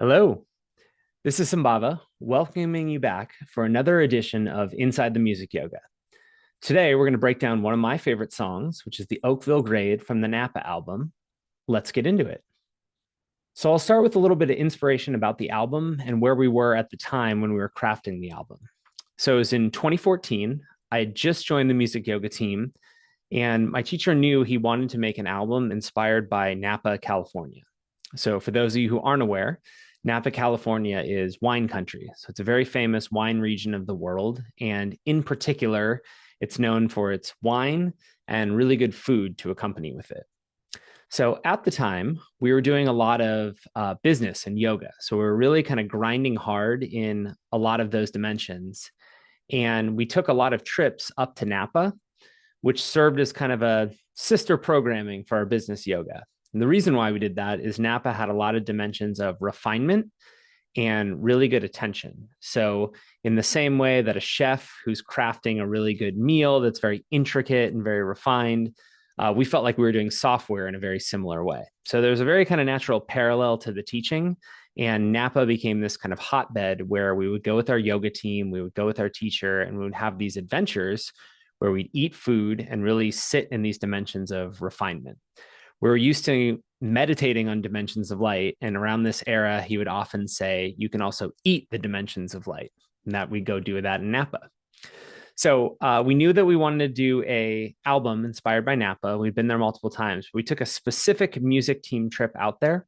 Hello, this is Sambhava, welcoming you back for another edition of Inside the Music Yoga. Today, we're going to break down one of my favorite songs, which is the Oakville Grade from the Napa album. Let's get into it. So I'll start with a little bit of inspiration about the album and where we were at the time when we were crafting the album. So it was in 2014. I had just joined the music yoga team, and my teacher knew he wanted to make an album inspired by Napa, California. So for those of you who aren't aware, Napa, California is wine country. So it's a very famous wine region of the world. And in particular, it's known for its wine and really good food to accompany with it. So at the time, we were doing a lot of business and yoga. So we were really kind of grinding hard in a lot of those dimensions. And we took a lot of trips up to Napa, which served as kind of a sister programming for our business yoga. And the reason why we did that is Napa had a lot of dimensions of refinement and really good attention. So, in the same way that a chef who's crafting a really good meal that's very intricate and very refined, we felt like we were doing software in a very similar way. So, there's a very kind of natural parallel to the teaching. And Napa became this kind of hotbed where we would go with our yoga team, we would go with our teacher, and we would have these adventures where we'd eat food and really sit in these dimensions of refinement. We were used to meditating on dimensions of light. And around this era, he would often say, you can also eat the dimensions of light. And that we go do that in Napa. So we knew that we wanted to do a album inspired by Napa. We'd been there multiple times. We took a specific music team trip out there.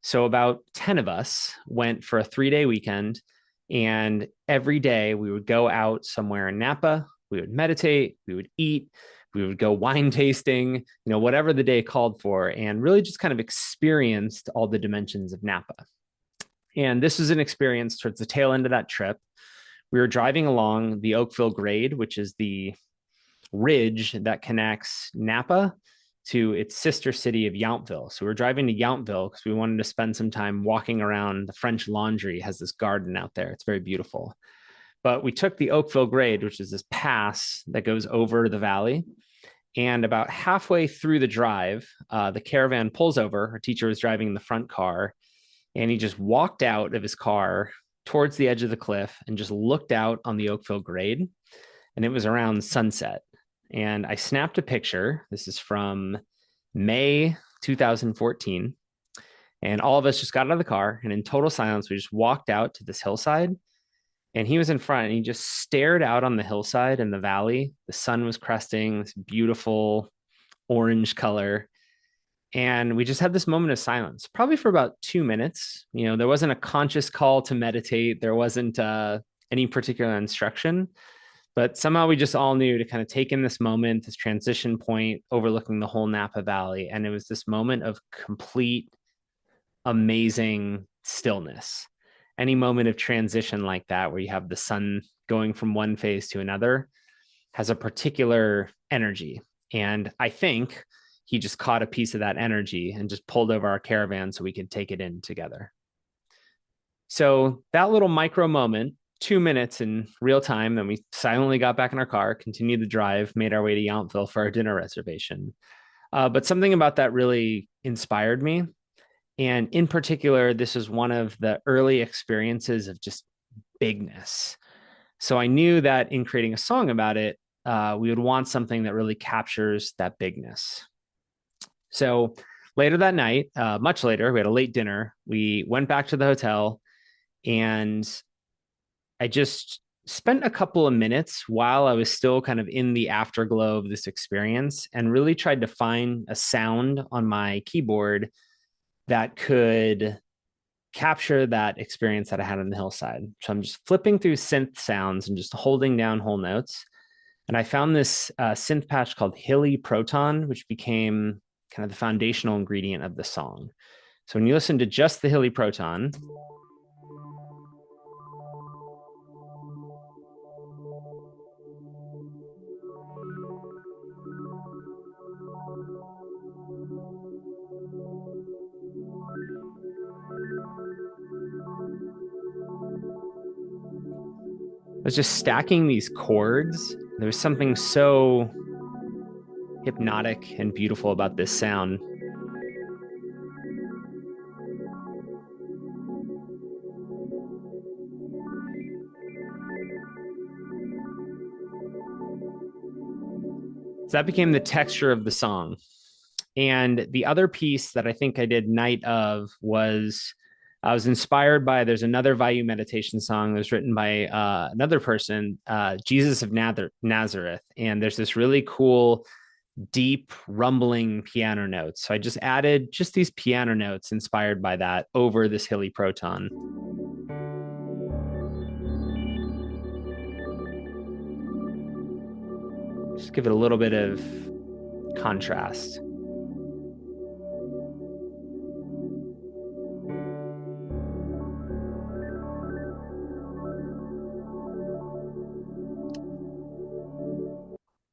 So about 10 of us went for a 3-day weekend. And every day we would go out somewhere in Napa. We would meditate, we would eat, we would go wine tasting, whatever the day called for, and really just kind of experienced all the dimensions of Napa. And this was an experience towards the tail end of that trip. We were driving along the Oakville Grade, which is the ridge that connects Napa to its sister city of Yountville. So we're driving to Yountville because we wanted to spend some time walking around the French Laundry, has this garden out there. It's very beautiful. But we took the Oakville Grade, which is this pass that goes over the valley. And about halfway through the drive, the caravan pulls over. Our teacher was driving in the front car, and he just walked out of his car towards the edge of the cliff and just looked out on the Oakville Grade. And it was around sunset. And I snapped a picture. This is from May 2014. And all of us just got out of the car, and in total silence, we just walked out to this hillside. And he was in front, and he just stared out on the hillside and the valley. The sun was cresting, this beautiful orange color. And we just had this moment of silence, probably for about 2 minutes. There wasn't a conscious call to meditate. There wasn't any particular instruction, but somehow we just all knew to kind of take in this moment, this transition point overlooking the whole Napa Valley. And it was this moment of complete, amazing stillness. Any moment of transition like that, where you have the sun going from one phase to another, has a particular energy. And I think he just caught a piece of that energy and just pulled over our caravan so we could take it in together. So that little micro moment, 2 minutes in real time, then we silently got back in our car, continued the drive, made our way to Yountville for our dinner reservation. But something about that really inspired me. And in particular, this is one of the early experiences of just bigness. So I knew that in creating a song about it, we would want something that really captures that bigness. So later that night, much later, we had a late dinner. We went back to the hotel, and I just spent a couple of minutes while I was still kind of in the afterglow of this experience and really tried to find a sound on my keyboard that could capture that experience that I had on the hillside. So I'm just flipping through synth sounds and just holding down whole notes. And I found this synth patch called Hilly Proton, which became kind of the foundational ingredient of the song. So when you listen to just the Hilly Proton, was just stacking these chords. There was something so hypnotic and beautiful about this sound. So that became the texture of the song. And the other piece that I think I did Night of was I was inspired by, there's another Vayu Meditation song that was written by another person, Jesus of Nazareth. And there's this really cool, deep, rumbling piano notes. So I just added just these piano notes inspired by that over this hilly proton. Just give it a little bit of contrast.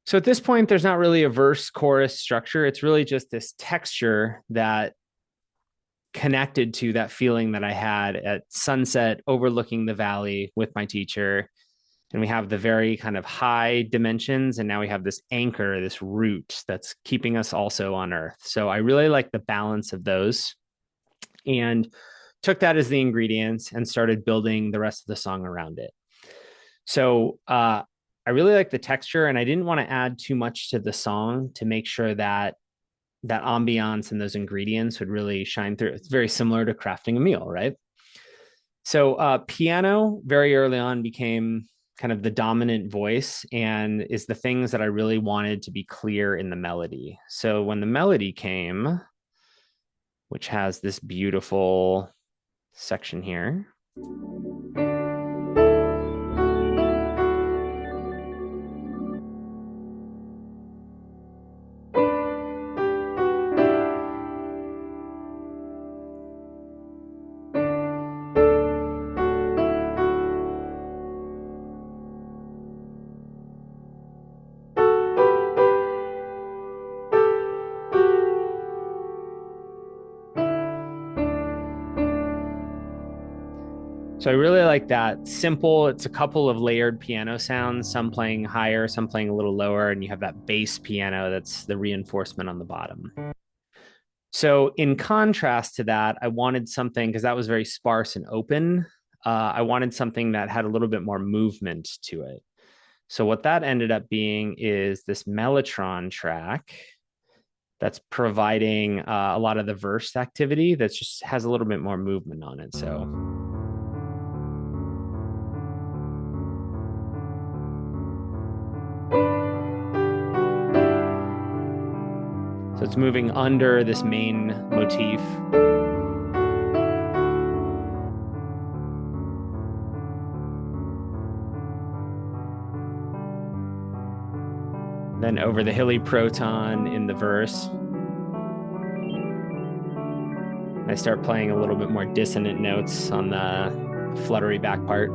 So at this point, there's not really a verse chorus structure. It's really just this texture that connected to that feeling that I had at sunset overlooking the valley with my teacher. And we have the very kind of high dimensions. And now we have this anchor, this root that's keeping us also on earth. So I really like the balance of those and took that as the ingredients and started building the rest of the song around it. So I really like the texture, and I didn't want to add too much to the song to make sure that that ambiance and those ingredients would really shine through. It's very similar to crafting a meal, right? So piano very early on became kind of the dominant voice and is the things that I really wanted to be clear in the melody. So when the melody came, which has this beautiful section here, so I really like that. Simple. It's a couple of layered piano sounds, some playing higher, some playing a little lower, and you have that bass piano that's the reinforcement on the bottom. So in contrast to that, I wanted something, because that was very sparse and open. I wanted something that had a little bit more movement to it. So what that ended up being is this mellotron track that's providing a lot of the verse activity that just has a little bit more movement on it. So it's moving under this main motif. Then over the hilly proton in the verse. I start playing a little bit more dissonant notes on the fluttery back part.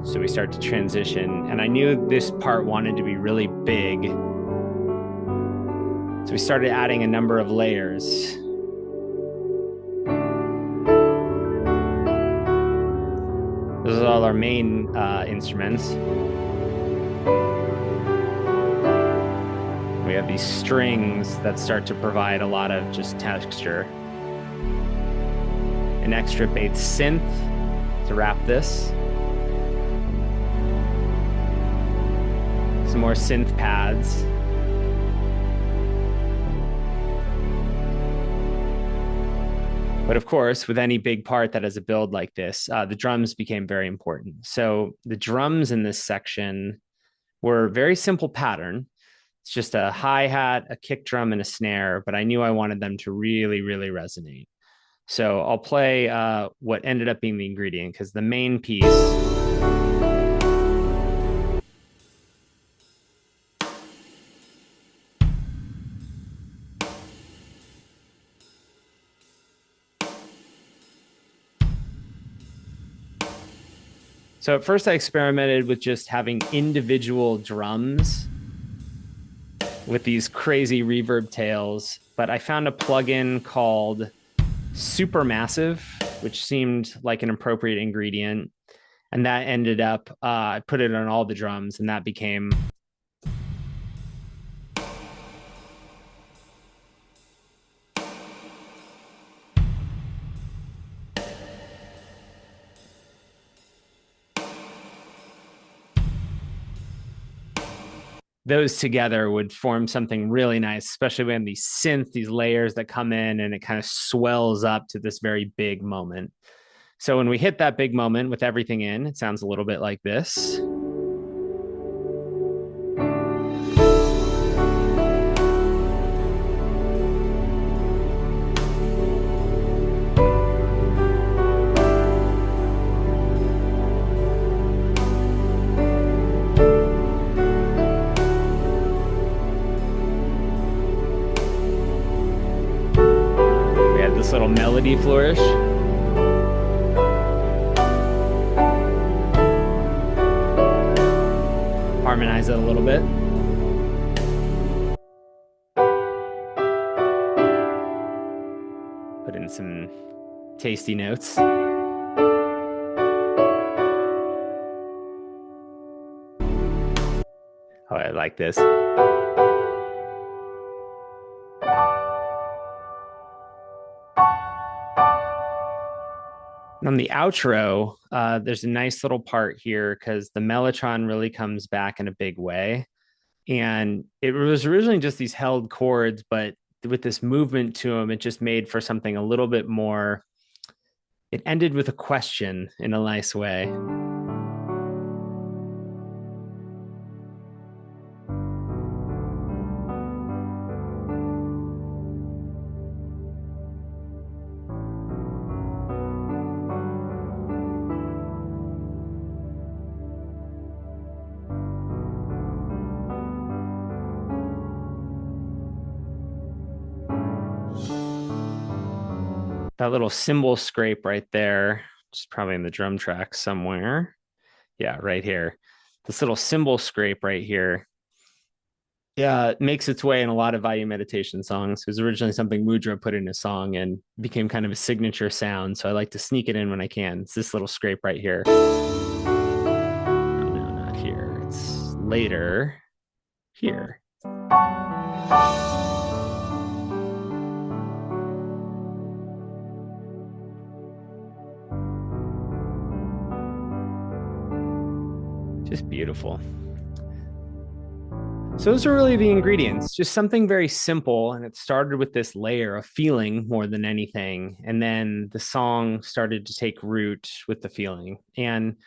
So we start to transition, and I knew this part wanted to be really big. So we started adding a number of layers. Those are all our main instruments. We have these strings that start to provide a lot of just texture. An extra bass synth to wrap this. Some more synth pads. But of course, with any big part that has a build like this, the drums became very important. So the drums in this section were a very simple pattern. It's just a hi-hat, a kick drum, and a snare, but I knew I wanted them to really, really resonate. So I'll play what ended up being the ingredient, because the main piece... So at first I experimented with just having individual drums with these crazy reverb tails, but I found a plugin called Supermassive, which seemed like an appropriate ingredient. And that ended up, I put it on all the drums, and that became those together would form something really nice, especially when these synth, these layers that come in and it kind of swells up to this very big moment. So when we hit that big moment with everything in, it sounds a little bit like this. We had this little melody flourish. Harmonize it a little bit. Put in some tasty notes. Oh, I like this. And on the outro, there's a nice little part here because the mellotron really comes back in a big way. And it was originally just these held chords, but with this movement to them, it just made for something a little bit more. It ended with a question in a nice way. That little cymbal scrape right there, just probably in the drum track somewhere. Yeah, right here. This little cymbal scrape right here. Yeah, it makes its way in a lot of Vayu meditation songs. It was originally something Mudra put in a song and became kind of a signature sound. So I like to sneak it in when I can. It's this little scrape right here. Oh, no, not here. It's later here. Just beautiful. So those are really the ingredients, just something very simple. And it started with this layer of feeling more than anything. And then the song started to take root with the feeling. And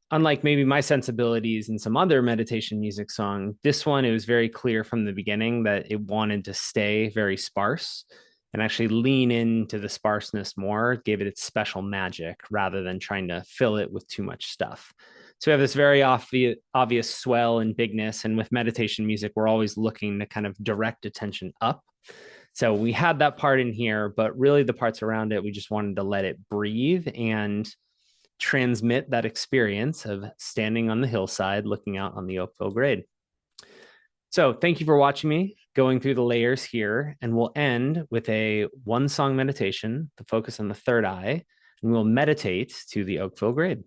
unlike maybe my sensibilities in some other meditation music song, this one, it was very clear from the beginning that it wanted to stay very sparse and actually lean into the sparseness more, gave it its special magic rather than trying to fill it with too much stuff. So we have this very obvious swell and bigness. And with meditation music, we're always looking to kind of direct attention up. So we had that part in here, but really the parts around it, we just wanted to let it breathe and transmit that experience of standing on the hillside, looking out on the Oakville Grade. So thank you for watching me going through the layers here, and we'll end with a one song meditation to focus on the third eye, and we'll meditate to the Oakville Grade.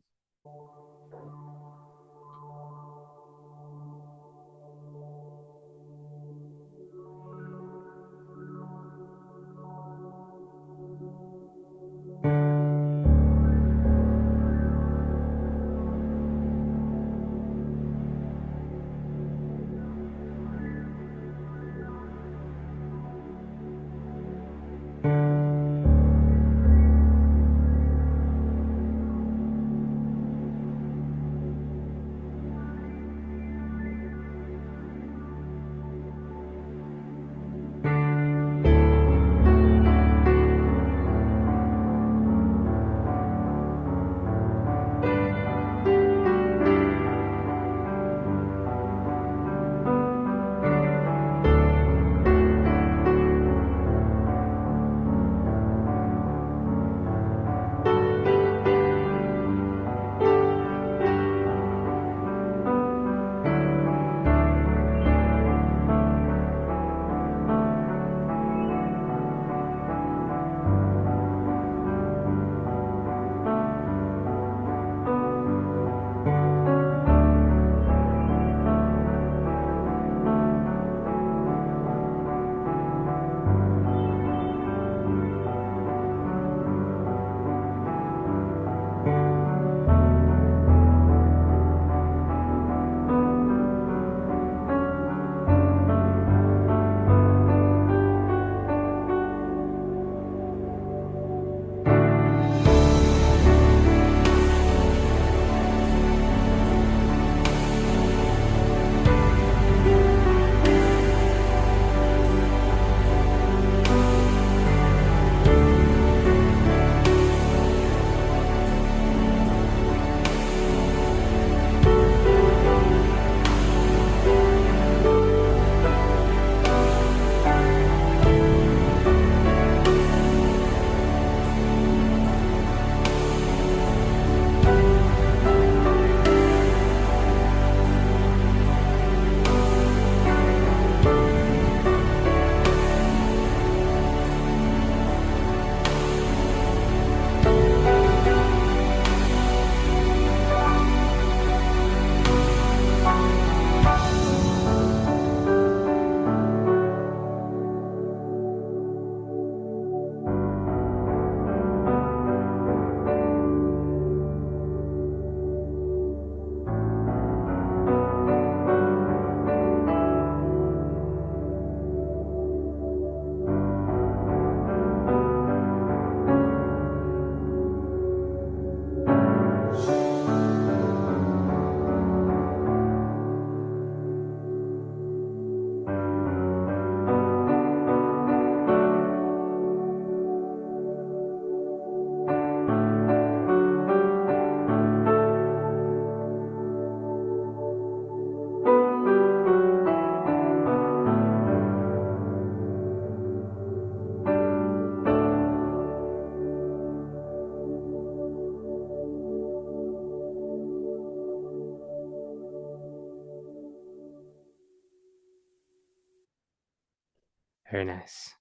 Very nice.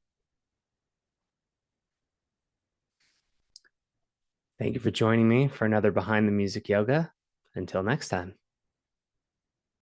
Thank you for joining me for another Behind the Music Yoga. Until next time.